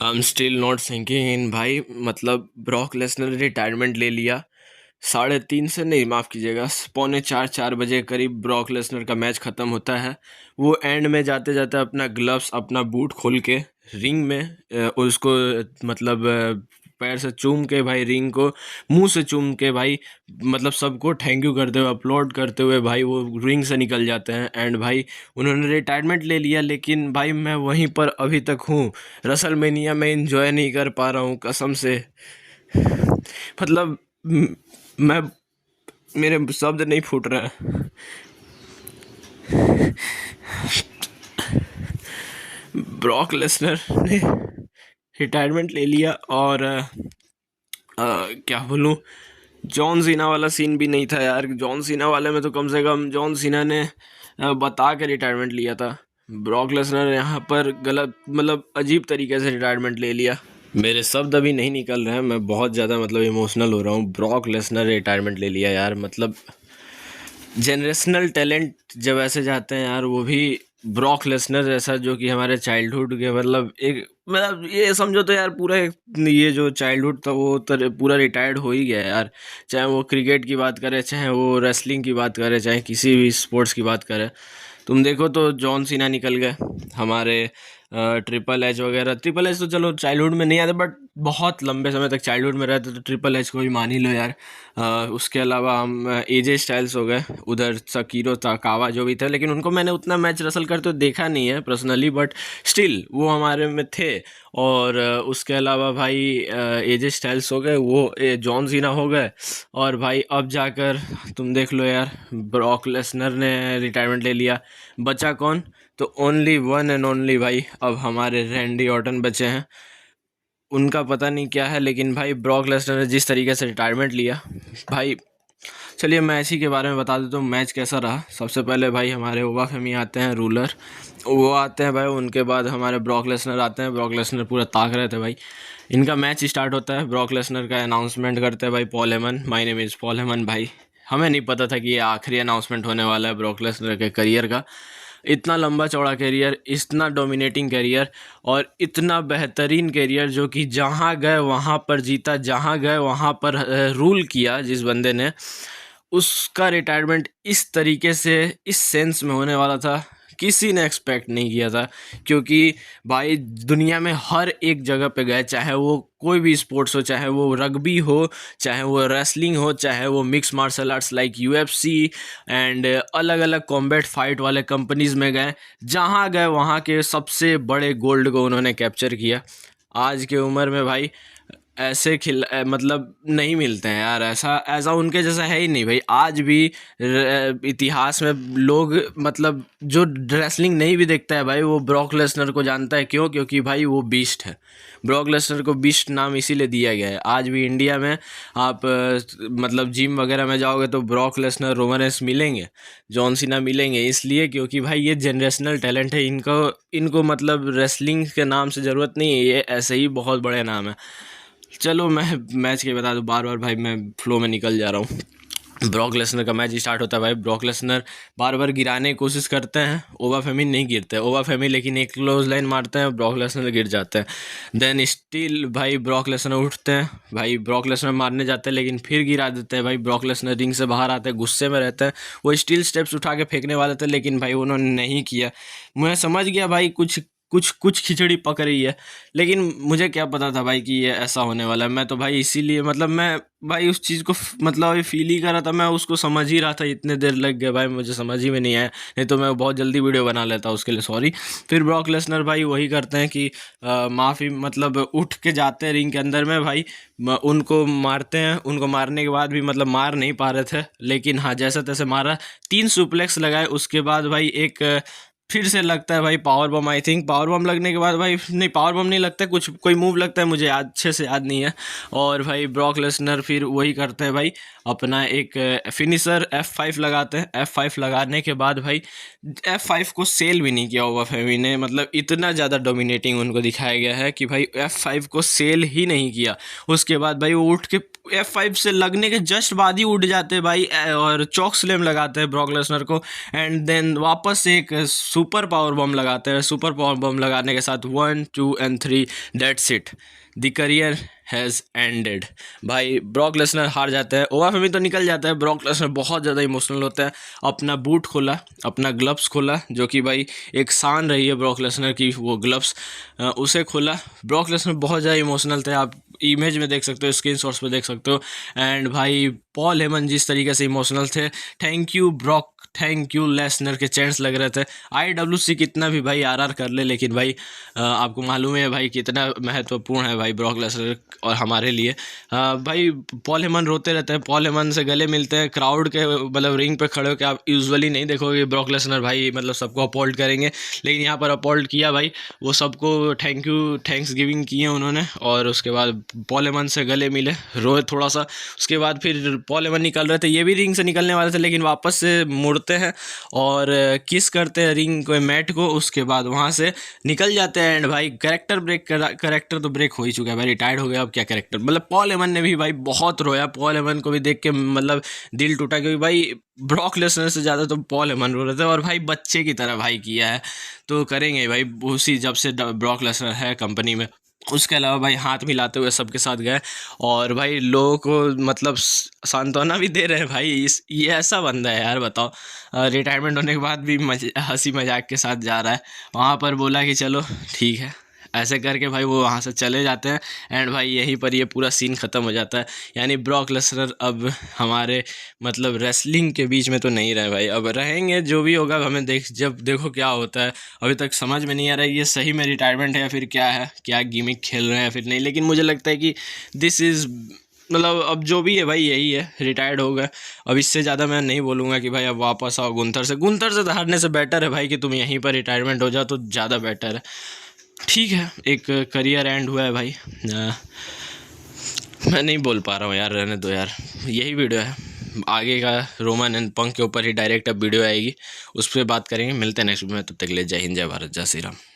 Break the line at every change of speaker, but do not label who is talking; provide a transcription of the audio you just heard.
I am still not thinking in भाई। मतलब Brock Lesnar ने रिटायरमेंट ले लिया 3:30 से, नहीं माफ़ कीजिएगा, 3:45-4 बजे करीब ब्रॉक लेसनर का मैच ख़त्म होता है। वो एंड में जाते जाते अपना ग्लव्स, अपना बूट खोल के रिंग में उसको मतलब पैर से चूम के भाई, रिंग को मुंह से चूम के भाई, मतलब सबको थैंक यू करते हुए, अपलोड करते हुए भाई वो रिंग से निकल जाते हैं। एंड भाई उन्होंने रिटायरमेंट ले लिया, लेकिन भाई मैं वहीं पर अभी तक हूँ। रसलमेनिया में एंजॉय नहीं कर पा रहा हूँ कसम से। मतलब मैं, मेरे शब्द नहीं फूट रहा है। ब्रॉक लेसनर ने रिटायरमेंट ले लिया और क्या बोलूँ, जॉन सीना वाला सीन भी नहीं था यार। जॉन सीना वाले में तो कम से कम जॉन सीना ने बता के रिटायरमेंट लिया था। ब्रॉक लेसनर ने यहाँ पर गलत, मतलब अजीब तरीके से रिटायरमेंट ले लिया। मेरे शब्द अभी नहीं निकल रहे हैं, मैं बहुत ज़्यादा मतलब इमोशनल हो रहा हूँ। ब्रॉक लेसनर रिटायरमेंट ले लिया यार। मतलब जनरेशनल टैलेंट जब ऐसे जाते हैं यार, वो भी ब्रॉक लेसनर जैसा, जो कि हमारे चाइल्डहुड के मतलब एक, मतलब ये समझो तो यार पूरा ये जो चाइल्डहुड था वो पूरा रिटायर्ड हो ही गया यार। चाहे वो क्रिकेट की बात करें, चाहे वो रेसलिंग की बात करें, चाहे किसी भी स्पोर्ट्स की बात करें। तुम देखो तो जॉन सीना निकल गए हमारे, ट्रिपल एच वगैरह। ट्रिपल एच तो चलो चाइल्डहुड में नहीं आते, बट बहुत लंबे समय तक चाइल्डहुड में रहते, तो ट्रिपल एच को भी मान ही लो यार। उसके अलावा हम एजे स्टाइल्स हो गए, उधर सकीरो ताकावा जो भी थे, लेकिन उनको मैंने उतना मैच रसल करते तो देखा नहीं है पर्सनली, बट स्टिल वो हमारे में थे। और उसके अलावा भाई एजे स्टाइल्स हो गए, वो जॉन सीना हो गए, और भाई अब जाकर तुम देख लो यार, ब्रॉक लेसनर ने रिटायरमेंट ले लिया। बचा कौन? तो ओनली वन एंड ओनली भाई, अब हमारे रैंडी ऑर्टन बचे हैं। उनका पता नहीं क्या है, लेकिन भाई ब्रॉक लेसनर ने जिस तरीके से रिटायरमेंट लिया भाई। चलिए मैं इसी के बारे में बता देता हूँ मैच कैसा रहा। सबसे पहले भाई हमारे ओवा फेमी आते हैं, रूलर वो आते हैं भाई। उनके बाद हमारे ब्रॉक लेसनर आते हैं। ब्रॉक लेसनर पूरा ताक रहे थे भाई। इनका मैच स्टार्ट होता है, ब्रॉक लेसनर का अनाउंसमेंट करते हैं भाई, Paul Heyman, my name is Paul Heyman. भाई हमें नहीं पता था कि ये आखिरी अनाउंसमेंट होने वाला है ब्रॉक लेसनर के करियर का। इतना लंबा चौड़ा करियर, इतना डोमिनेटिंग करियर, और इतना बेहतरीन करियर, जो कि जहाँ गए वहाँ पर जीता, जहाँ गए वहाँ पर रूल किया जिस बंदे ने। उसका रिटायरमेंट इस तरीके से, इस सेंस में होने वाला था, किसी ने एक्सपेक्ट नहीं किया था। क्योंकि भाई दुनिया में हर एक जगह पे गए, चाहे वो कोई भी स्पोर्ट्स हो, चाहे वो रग्बी हो, चाहे वो रेसलिंग हो, चाहे वो mix martial arts like UFC and अलग अलग कॉम्बैट फाइट वाले कंपनीज में गए। जहाँ गए वहाँ के सबसे बड़े गोल्ड को उन्होंने कैप्चर किया। आज के उम्र में भाई ऐसे मतलब नहीं मिलते हैं यार। ऐसा ऐसा उनके जैसा है ही नहीं भाई। आज भी इतिहास में लोग, मतलब जो रेसलिंग नहीं भी देखता है भाई, वो ब्रॉक लेसनर को जानता है। क्यों? क्योंकि भाई वो बीस्ट है। ब्रॉक लेसनर को बीस्ट नाम इसीलिए दिया गया है। आज भी इंडिया में आप मतलब जिम वगैरह में जाओगे तो ब्रॉक लेसनर, रोमन रेंस मिलेंगे, जॉन सीना मिलेंगे, इसलिए क्योंकि भाई ये जनरेशनल टैलेंट है। इनको मतलब रेसलिंग के नाम से ज़रूरत नहीं है, ये ऐसे ही बहुत बड़े नाम है। चलो मैं मैच के बता दूँ, बार बार भाई मैं फ्लो में निकल जा रहा हूँ। ब्रॉक लेसनर का मैच स्टार्ट होता है भाई। ब्रॉक लेसनर बार बार गिराने की कोशिश करते हैं, ओवा फेमी नहीं गिरते। ओवा फेमी लेकिन एक क्लोज लाइन मारते हैं, ब्रॉक लेसनर गिर जाते हैं। देन स्टिल भाई ब्रॉक लेसनर उठते हैं भाई, ब्रॉक लेसनर मारने जाते हैं, लेकिन फिर गिरा देते हैं भाई। ब्रॉक लेसनर रिंग से बाहर आते हैं, गुस्से में रहते हैं। वो स्टिल स्टेप्स उठा के फेंकने वाले थे, लेकिन भाई उन्होंने नहीं किया। मैं समझ गया भाई कुछ कुछ कुछ खिचड़ी पक रही है, लेकिन मुझे क्या पता था भाई कि ये ऐसा होने वाला है। मैं तो भाई इसीलिए, मतलब मैं भाई उस चीज़ को मतलब अभी फील ही कर रहा था, मैं उसको समझ ही रहा था। इतने देर लग गए भाई, मुझे समझ ही में नहीं आया, नहीं तो मैं बहुत जल्दी वीडियो बना लेता, उसके लिए सॉरी। फिर ब्रॉक लेसनर भाई वही करते हैं कि माफ़ी, मतलब उठ के जाते हैं रिंग के अंदर में भाई, उनको मारते हैं। उनको मारने के बाद भी मतलब मार नहीं पा रहे थे, लेकिन हाँ जैसे तैसे मारा। 3 सुप्लेक्स लगाए, उसके बाद भाई एक फिर से लगता है भाई power bomb. I think power bomb लगने के बाद भाई, नहीं पावर बम नहीं लगता, कुछ कोई मूव लगता है, मुझे अच्छे से याद नहीं है। और भाई ब्रॉक लेसनर फिर वही करते हैं भाई, अपना एक फिनिशर F5 लगाते हैं। F5 लगाने के बाद भाई F5 को सेल भी नहीं किया ओवा फेमी ने। मतलब इतना ज़्यादा डोमिनेटिंग उनको दिखाया गया है कि भाई F5 को सेल ही नहीं किया। उसके बाद भाई वो उठ के F5 से लगने के जस्ट बाद ही उठ जाते भाई, और चॉक स्लैम लगाते हैं ब्रॉक लेसनर को। एंड देन वापस एक सुपर पावर बम लगाते हैं। सुपर पावर बम लगाने के साथ 1 2 and 3 that's it, the career has ended. भाई ब्रॉक लेसनर हार जाता है, ओवा फेमी तो निकल जाता है। ब्रॉक लेसनर बहुत ज़्यादा इमोशनल होता है, अपना बूट खोला, अपना ग्लव्स खोला, जो कि भाई एक शान रही है ब्रॉक लेसनर की, वो ग्लव्स उसे खोला। ब्रॉक लेसनर बहुत ज़्यादा इमोशनल थे, आप इमेज में देख सकते हो, स्क्रीन शॉट्स पे देख सकते हो। एंड भाई पॉल हेमन जिस तरीके से इमोशनल थे, thank you Brock, thank you Lesnar के चैंट्स लग रहे थे। IWC कितना भी भाई RR कर ले, लेकिन भाई आपको मालूम है भाई कितना महत्वपूर्ण है भाई ब्रॉक लेसनर और हमारे लिए। भाई पॉल हेमन रोते रहते हैं, पॉल हेमन से गले मिलते हैं क्राउड के, मतलब रिंग पे खड़े होकर। आप यूजुअली नहीं देखोगे ब्रॉक लेसनर भाई मतलब सबको अपॉल्ट करेंगे, लेकिन यहाँ पर अपॉल्ट किया भाई, वो सबको थैंक यू, थैंक्स गिविंग किए उन्होंने। और उसके बाद पॉल हेमन से गले मिले, रोए थोड़ा सा। उसके बाद फिर पॉल हेमन निकल रहे थे, ये भी रिंग से निकलने वाले थे, लेकिन वापस से मुड़ते हैं और किस करते हैं रिंग को, मैट को। उसके बाद वहाँ से निकल जाते हैं। एंड भाई कैरेक्टर ब्रेक, कैरेक्टर तो ब्रेक हो ही चुका है भाई, रिटायर्ड हो गया, अब क्या कैरेक्टर। मतलब पॉल हेमन ने भी भाई बहुत रोया, पॉल हेमन को भी देख के मतलब दिल टूटा, क्योंकि भाई ब्रॉक लेसनर से ज़्यादा तो पॉल हेमन रो रहे थे, और भाई बच्चे की तरह भाई किया है तो करेंगे भाई उसी, जब से ब्रॉक लेसनर है कंपनी में। उसके अलावा भाई हाथ मिलाते हुए सबके साथ गए, और भाई लोगों को मतलब सांत्वना भी दे रहे हैं भाई। ये ऐसा बंदा है यार, बताओ रिटायरमेंट होने के बाद भी हंसी मजाक के साथ जा रहा है। वहाँ पर बोला कि चलो ठीक है, ऐसे करके भाई वो वहाँ से चले जाते हैं। एंड भाई यहीं पर ये पूरा सीन ख़त्म हो जाता है। यानी ब्रॉक लेसनर अब हमारे मतलब रेसलिंग के बीच में तो नहीं रहे भाई, अब रहेंगे, जो भी होगा हमें जब देखो क्या होता है। अभी तक समझ में नहीं आ रहा है ये सही में रिटायरमेंट है या फिर क्या है, क्या गिमिक खेल रहे हैं या फिर नहीं। लेकिन मुझे लगता है कि दिस इज़ मतलब अब जो भी है भाई यही है, रिटायर्ड हो गए। अब इससे ज़्यादा मैं नहीं बोलूँगा कि भाई अब वापस आओ गुंथर से हारने से बेटर है भाई कि तुम यहीं पर रिटायरमेंट हो जाओ तो ज़्यादा बेटर है। ठीक है, एक करियर एंड हुआ है भाई। मैं नहीं बोल पा रहा हूँ यार, रहने दो यार, यही वीडियो है। आगे का रोमन एंड पंक के ऊपर ही डायरेक्ट अब वीडियो आएगी, उस पर बात करेंगे। मिलते हैं नेक्स्ट वीडियो में, तब तक के लिए जय हिंद, जय भारत, जय श्री राम।